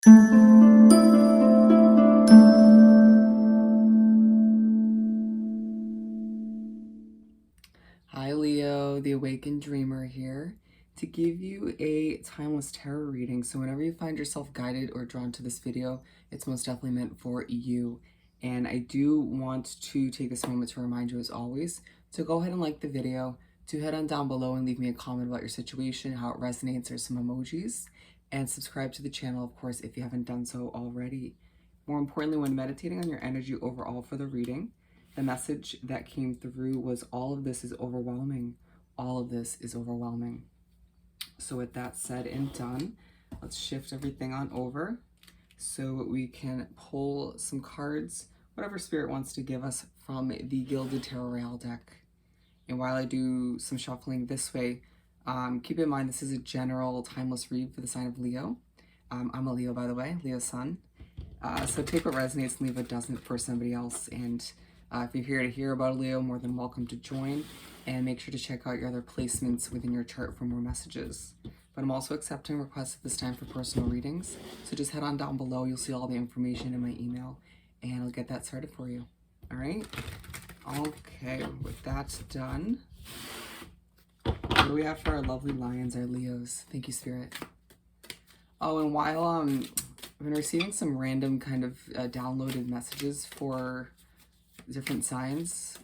Hi Leo, the Awakened Dreamer here to give you a timeless tarot reading. So whenever you find yourself guided or drawn to this video, it's most definitely meant for you. And I do want to take this moment to remind you, as always, to go ahead and like the video, to head on down below and leave me a comment about your situation, how it resonates, or some emojis, and subscribe to the channel, of course, if you haven't done so already. More importantly, when meditating on your energy overall for the reading, the message that came through was all of this is overwhelming. All of this is overwhelming. So with that said and done, let's shift everything on over so we can pull some cards, whatever Spirit wants to give us from the Gilded Tarot Royale deck. And while I do some shuffling this way, keep in mind this is a general timeless read for the sign of Leo. I'm a Leo, by the way, Leo sun. So take what resonates and leave what doesn't for somebody else. And if you're here to hear about Leo, more than welcome to join. And make sure to check out your other placements within your chart for more messages. But I'm also accepting requests at this time for personal readings. So just head on down below. You'll see all the information in my email. And I'll get that started for you. All right? Okay, with that done, what do we have for our lovely lions, our Leos? Thank you, Spirit. Oh, and while I've been receiving some random kind of downloaded messages for different signs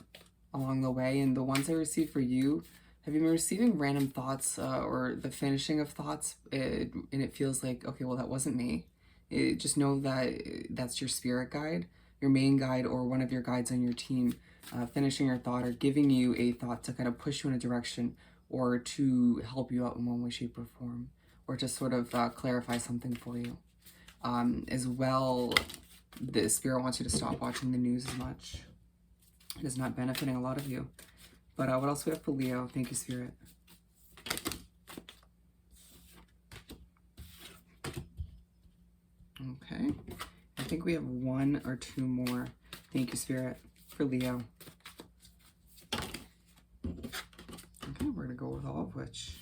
along the way, and the ones I received for you, have you been receiving random thoughts or the finishing of thoughts, and it feels like, okay, well, that wasn't me. Just know that that's your spirit guide, your main guide, or one of your guides on your team, finishing your thought or giving you a thought to kind of push you in a direction or to help you out in one way, shape, or form, or to sort of clarify something for you. As well, the Spirit wants you to stop watching the news as much. It is not benefiting a lot of you. But what else we have for Leo? Thank you, Spirit. Okay. I think we have one or two more. Thank you, Spirit, for Leo. Okay, we're going to go with all of which.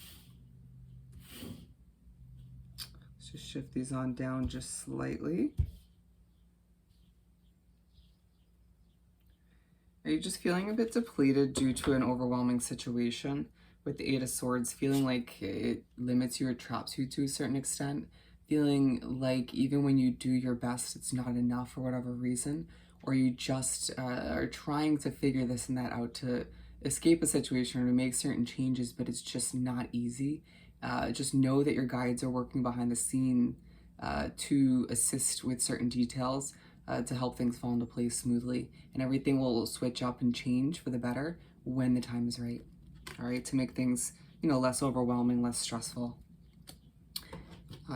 Let's just shift these on down just slightly. Are you just feeling a bit depleted due to an overwhelming situation with the Eight of Swords, feeling like it limits you or traps you to a certain extent, feeling like even when you do your best, it's not enough for whatever reason, or you just are trying to figure this and that out to escape a situation or to make certain changes, but it's just not easy. Just know that your guides are working behind the scene to assist with certain details, to help things fall into place smoothly, and everything will switch up and change for the better when the time is right. All right, to make things, less overwhelming, less stressful.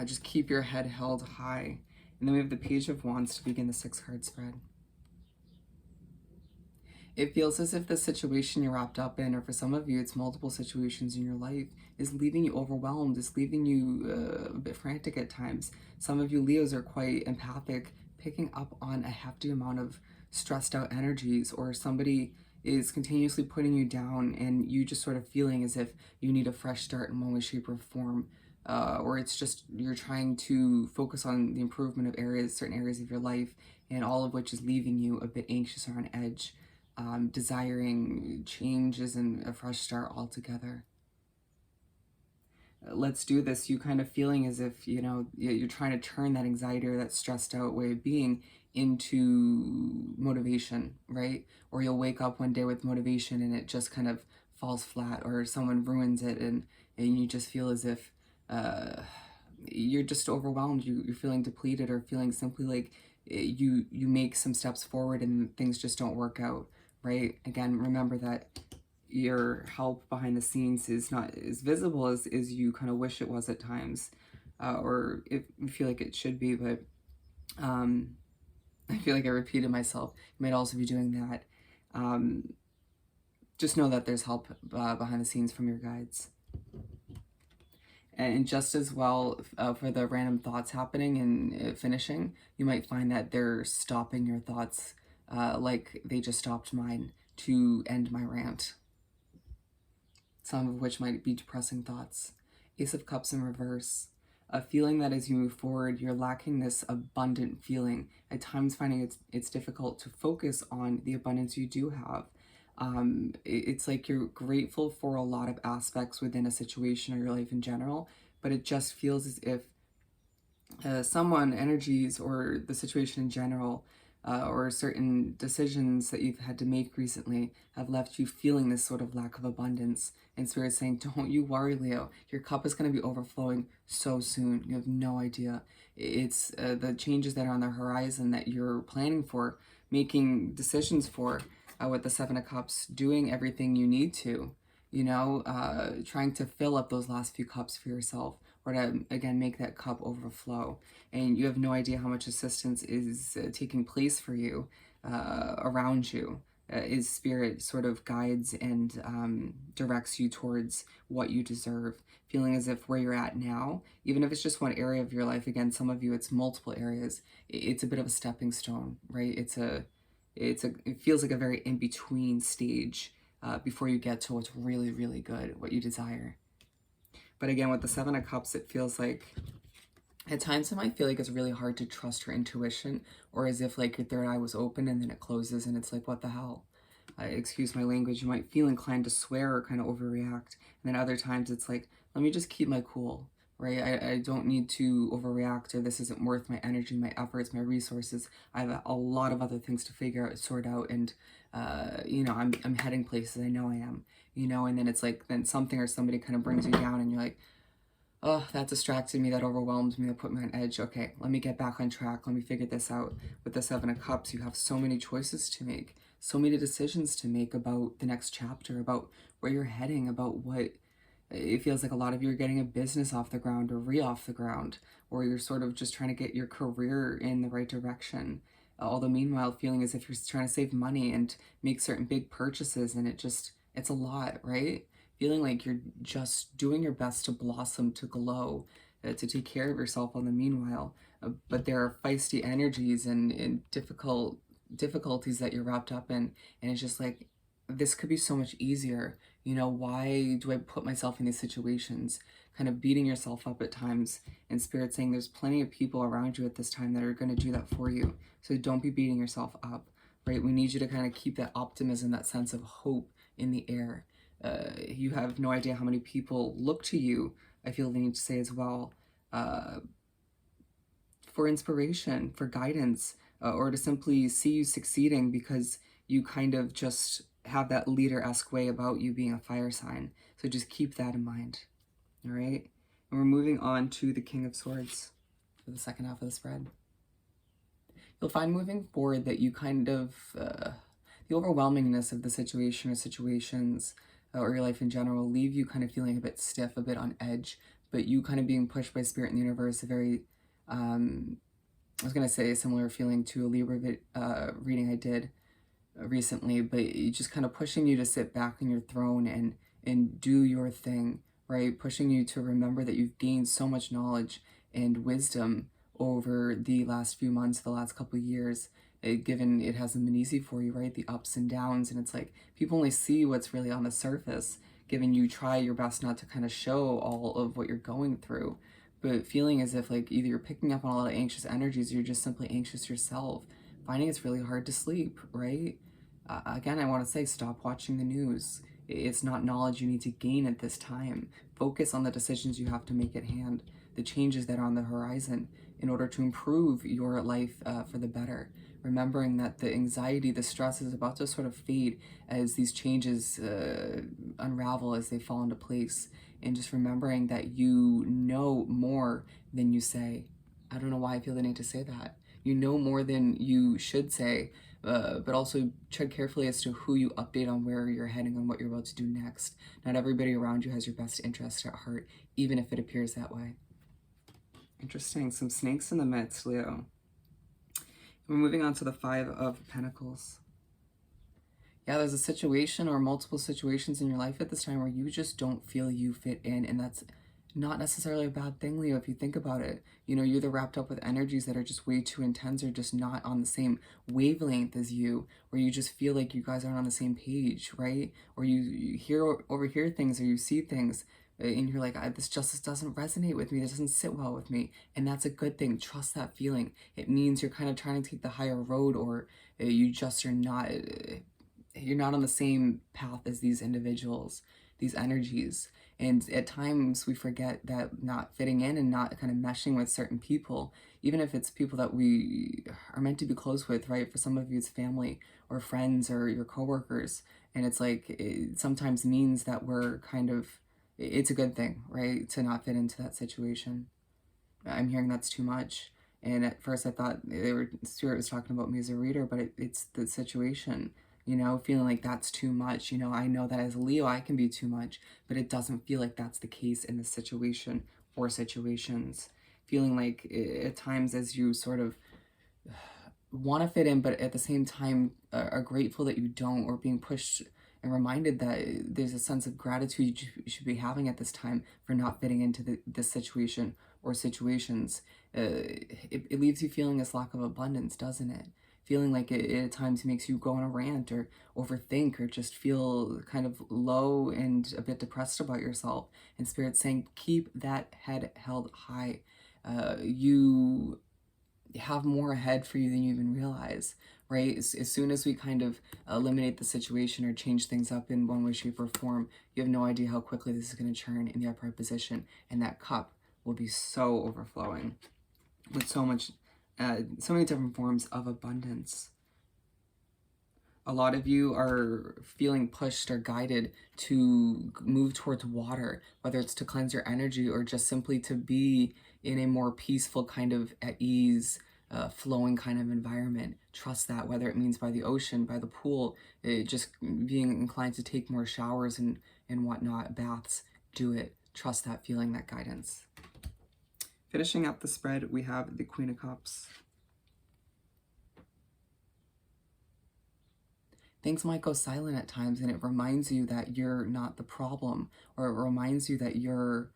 Just keep your head held high. And then we have the Page of Wands to begin the 6-card spread. It feels as if the situation you're wrapped up in, or for some of you, it's multiple situations in your life, is leaving you overwhelmed, is leaving you a bit frantic at times. Some of you Leos are quite empathic, picking up on a hefty amount of stressed out energies, or somebody is continuously putting you down and you just sort of feeling as if you need a fresh start in one way, shape, or form. Or it's just you're trying to focus on the improvement of certain areas of your life, and all of which is leaving you a bit anxious or on edge, desiring changes and a fresh start altogether. Let's do this. You kind of feeling as if, you're trying to turn that anxiety or that stressed out way of being into motivation, right? Or you'll wake up one day with motivation and it just kind of falls flat, or someone ruins it, and you just feel as if you're just overwhelmed. You're feeling depleted, or feeling simply like you make some steps forward and things just don't work out, right? Again, remember that your help behind the scenes is not as visible as you kind of wish it was at times, or if you feel like it should be. But I feel like I repeated myself. You might also be doing that. Just know that there's help behind the scenes from your guides. And just as well, for the random thoughts happening and finishing, you might find that they're stopping your thoughts, like they just stopped mine to end my rant. Some of which might be depressing thoughts. Ace of Cups in reverse. A feeling that as you move forward, you're lacking this abundant feeling. At times, finding it's difficult to focus on the abundance you do have. It's like you're grateful for a lot of aspects within a situation or your life in general, but it just feels as if someone, energies, or the situation in general, or certain decisions that you've had to make recently have left you feeling this sort of lack of abundance. And Spirit saying, don't you worry, Leo. Your cup is going to be overflowing so soon. You have no idea. It's the changes that are on the horizon that you're planning for, making decisions for, with the Seven of Cups, doing everything you need to, trying to fill up those last few cups for yourself, or to, again, make that cup overflow. And you have no idea how much assistance is taking place for you around you. Is Spirit sort of guides and directs you towards what you deserve, feeling as if where you're at now, even if it's just one area of your life, again, some of you it's multiple areas, it's a bit of a stepping stone, right? It feels like a very in-between stage before you get to what's really, really good, what you desire. But again, with the Seven of Cups, it feels like at times it might feel like it's really hard to trust your intuition, or as if like your third eye was open and then it closes and it's like, what the hell? Excuse my language, you might feel inclined to swear or kind of overreact. And then other times it's like, let me just keep my cool, right? I don't need to overreact, or this isn't worth my energy, my efforts, my resources. I have a lot of other things to figure out, sort out, and I'm heading places. I know I am, and then it's like, then something or somebody kind of brings you down and you're like, oh, that distracted me, that overwhelmed me, that put me on edge. Okay, let me get back on track. Let me figure this out. With the Seven of Cups, you have so many choices to make, so many decisions to make about the next chapter, about where you're heading, about what it feels like a lot of you are getting a business off the ground or off the ground, or you're sort of just trying to get your career in the right direction. Although meanwhile, feeling as if you're trying to save money and make certain big purchases, and it's a lot, right? Feeling like you're just doing your best to blossom, to glow, to take care of yourself on the meanwhile. But there are feisty energies and difficulties that you're wrapped up in, and it's just like, this could be so much easier. Why do I put myself in these situations? Kind of beating yourself up at times, and Spirit saying there's plenty of people around you at this time that are going to do that for you. So don't be beating yourself up, right? We need you to kind of keep that optimism, that sense of hope in the air. You have no idea how many people look to you, I feel the need to say as well, for inspiration, for guidance, or to simply see you succeeding because you kind of just have that leader-esque way about you being a fire sign. So just keep that in mind, all right? And we're moving on to the King of Swords for the second half of the spread. You'll find moving forward that you kind of, the overwhelmingness of the situation or situations or your life in general leave you kind of feeling a bit stiff, a bit on edge, but you kind of being pushed by Spirit in the universe, a very, I was going to say a similar feeling to a Libra reading I did recently, but it's just kind of pushing you to sit back on your throne and do your thing, right? Pushing you to remember that you've gained so much knowledge and wisdom over the last few months, the last couple of years, given it hasn't been easy for you, right? The ups and downs, and it's like people only see what's really on the surface, given you try your best not to kind of show all of what you're going through, but feeling as if like either you're picking up on a lot of anxious energies or you're just simply anxious yourself, finding it's really hard to sleep, right? Again, I want to say, stop watching the news. It's not knowledge you need to gain at this time. Focus on the decisions you have to make at hand, the changes that are on the horizon in order to improve your life for the better. Remembering that the anxiety, the stress is about to sort of fade as these changes unravel, as they fall into place. And just remembering that you know more than you say. I don't know why I feel the need to say that. You know more than you should say, but also tread carefully as to who you update on where you're heading and what you're about to do next. Not everybody around you has your best interest at heart, even if it appears that way. Interesting. Some snakes in the midst, Leo. We're moving on to the Five of Pentacles. Yeah, there's a situation or multiple situations in your life at this time where you just don't feel you fit in, and that's not necessarily a bad thing, Leo, if you think about it. You're either wrapped up with energies that are just way too intense or just not on the same wavelength as you, or you just feel like you guys aren't on the same page, right? Or you overhear things or you see things, and you're like, this justice doesn't resonate with me, this doesn't sit well with me, and that's a good thing. Trust that feeling. It means you're kind of trying to take the higher road, or you just are not, you're not on the same path as these individuals, these energies. And at times we forget that not fitting in and not kind of meshing with certain people, even if it's people that we are meant to be close with, right? For some of you, it's family or friends or your coworkers. And it's like, it sometimes means that we're kind of, it's a good thing, right? To not fit into that situation. I'm hearing that's too much. And at first I thought Spirit was talking about me as a reader, but it's the situation, feeling like that's too much. I know that as a Leo, I can be too much, but it doesn't feel like that's the case in this situation or situations. Feeling like at times as you sort of want to fit in, but at the same time are grateful that you don't, or being pushed and reminded that there's a sense of gratitude you should be having at this time for not fitting into this situation or situations. It leaves you feeling this lack of abundance, doesn't it? Feeling like it at times makes you go on a rant or overthink or just feel kind of low and a bit depressed about yourself. And Spirit's saying, keep that head held high. You have more ahead for you than you even realize, right? As soon as we kind of eliminate the situation or change things up in one way, shape, or form, you have no idea how quickly this is going to turn in the upright position, and that cup will be so overflowing with so many different forms of abundance. A lot of you are feeling pushed or guided to move towards water, whether it's to cleanse your energy or just simply to be in a more peaceful kind of at ease, flowing kind of environment. Trust that, whether it means by the ocean, by the pool, just being inclined to take more showers and whatnot, baths, do it. Trust that feeling, that guidance. Finishing up the spread, we have the Queen of Cups. Things might go silent at times, and it reminds you that you're not the problem, or it reminds you that you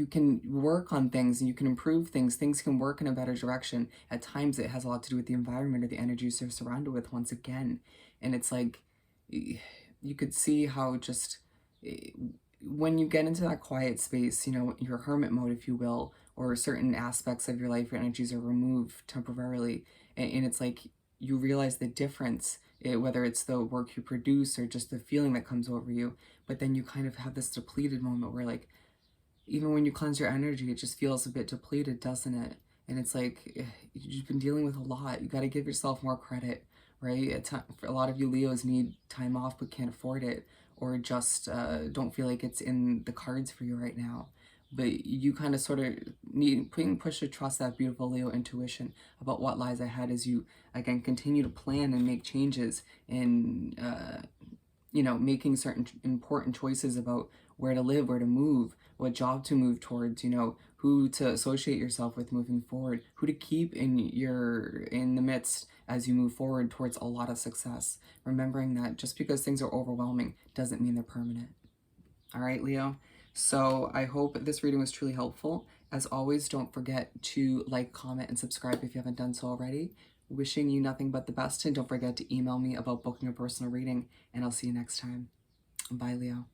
can work on things and you can improve things. Things can work in a better direction. At times it has a lot to do with the environment or the energies you're surrounded with once again. And it's like, you could see how just when you get into that quiet space, your hermit mode, if you will, or certain aspects of your life or energies are removed temporarily. And it's like, you realize the difference, whether it's the work you produce or just the feeling that comes over you. But then you kind of have this depleted moment where, like, even when you cleanse your energy, it just feels a bit depleted, doesn't it? And it's like, you've been dealing with a lot. You got to give yourself more credit, right? For a lot of you Leos need time off but can't afford it, or just don't feel like it's in the cards for you right now. But you kind of sort of need push to trust that beautiful Leo intuition about what lies ahead as you, again, continue to plan and make changes and, making certain important choices about where to live, where to move, what job to move towards, who to associate yourself with moving forward, who to keep in the midst as you move forward towards a lot of success. Remembering that just because things are overwhelming doesn't mean they're permanent. All right, Leo. So I hope this reading was truly helpful. As always, don't forget to like, comment, and subscribe if you haven't done so already. Wishing you nothing but the best, and don't forget to email me about booking a personal reading, and I'll see you next time. Bye, Leo.